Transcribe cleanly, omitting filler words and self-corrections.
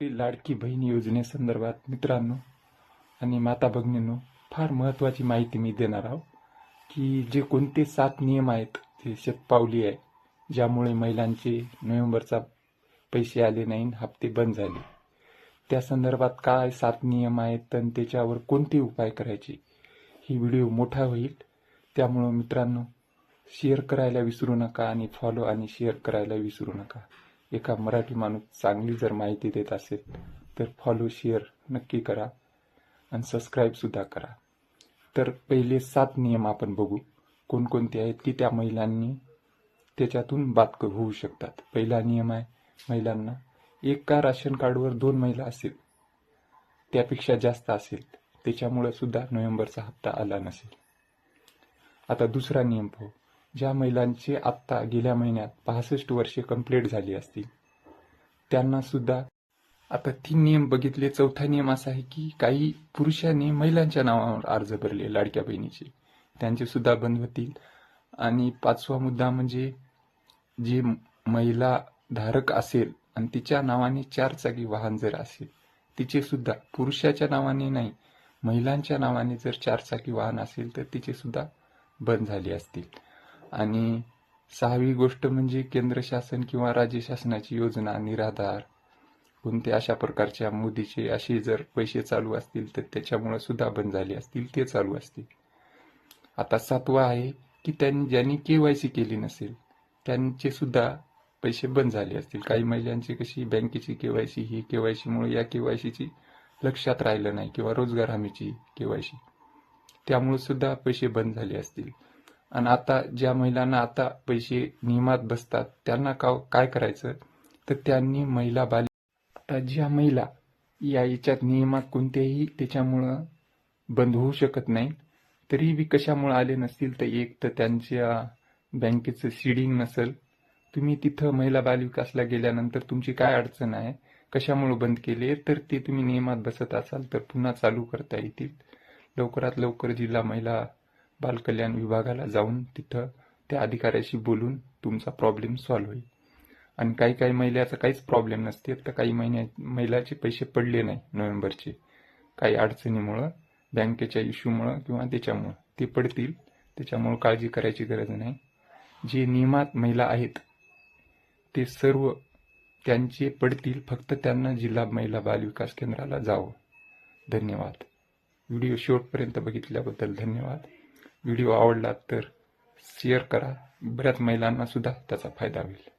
प्रधानमंत्री लाडकी बहीण योजनेसंदर्भात मित्रांनो आणि माता भगिनींनो फार महत्त्वाची माहिती मी देणार आहोत की जे कोणते 7 नियम आहेत ते शतपावली आहे ज्यामुळे महिलांचे नोव्हेंबरचा पैसे आले नाही, हप्ते बंद झाले. त्या संदर्भात काय 7 नियम आहेत आणि त्याच्यावर कोणते उपाय करायचे, ही व्हिडिओ मोठा होईल. त्यामुळे मित्रांनो शेअर करायला विसरू नका आणि फॉलो आणि शेअर करायला विसरू नका. एका मराठी माणूस चांगली जर माहिती देत असेल तर फॉलो शेअर नक्की करा आणि सबस्क्राईब सुद्धा करा. तर पहिले 7 नियम आपण बघू कोणकोणते आहेत की त्या महिलांनी त्याच्यातून बाद होऊ शकतात. पहिला नियम आहे, महिलांना एका राशन कार्डवर 2 महिला असेल त्यापेक्षा जास्त असेल त्याच्यामुळे सुद्धा नोव्हेंबरचा हप्ता आला नसेल. आता दुसरा नियम पाहू, ज्या महिलांचे आत्ता गेल्या महिन्यात 65 वर्षे कंप्लीट झाली असतील त्यांना सुद्धा. आता 3 नियम बघितले. चौथा नियम असा आहे की काही पुरुषांनी महिलांच्या नावावर अर्ज भरले लाडक्या बहिणीचे, त्यांचे सुद्धा बंद होतील. आणि 5वा मुद्दा म्हणजे जे महिला धारक असेल आणि तिच्या नावाने 4 चाकी वाहन जर असेल, तिचे सुद्धा पुरुषाच्या नावाने नाही महिलांच्या नावाने जर 4 चाकी वाहन असेल तर तिचे सुद्धा बंद झाले असतील. आणि 6वी गोष्ट म्हणजे केंद्र शासन किंवा राज्य शासनाची योजना, निराधार, कोणते अशा प्रकारच्या मोदीचे असे जर पैसे चालू असतील तर त्याच्यामुळे सुद्धा बंद झाले असतील, ते चालू असतील. आता 7वा आहे की ज्यांनी KYC केली नसेल त्यांचे सुद्धा पैसे बंद झाले असतील. काही महिलांची कशी बँकेची KYC, ही KYC मुळे या KYCची लक्षात राहिलं नाही किंवा रोजगार हमीची KYC, त्यामुळे सुद्धा पैसे बंद झाले असतील. आणि आता ज्या महिलांना आता पैसे नियमात बसतात त्यांना काय करायचं तर त्यांनी महिला आता ज्या महिला याच्यात नियमात कोणत्याही त्याच्यामुळं बंद होऊ शकत नाही तरी बी कशामुळे आले नसतील तर एक तर त्यांच्या बँकेचं सीडिंग नसेल. तुम्ही तिथं महिला बालविकासला गेल्यानंतर तुमची काय अडचण आहे, कशामुळे बंद केले, तर ते तुम्ही नियमात बसत असाल तर पुन्हा चालू करता येतील. लवकरात लवकर जिल्हा महिला बालकल्याण विभागाला जाऊन तिथं त्या अधिकाऱ्याशी बोलून तुमचा प्रॉब्लेम सॉल्व्ह होईल. आणि काही महिलाचा काहीच प्रॉब्लेम नसते, तर काही महिलाचे पैसे पडले नाही नोव्हेंबरचे काही अडचणीमुळं, बँकेच्या इश्यूमुळं किंवा त्याच्यामुळं ते पडतील. त्याच्यामुळं काळजी करायची गरज नाही. जे नियमात महिला आहेत ते सर्व त्यांचे पडतील, फक्त त्यांना जिल्हा महिला बालविकास केंद्राला जावं. धन्यवाद. व्हिडिओ शेवटपर्यंत बघितल्याबद्दल धन्यवाद. व्हिडिओ आवडला तर शेअर करा, बऱ्याच महिलांना सुद्धा त्याचा फायदा होईल.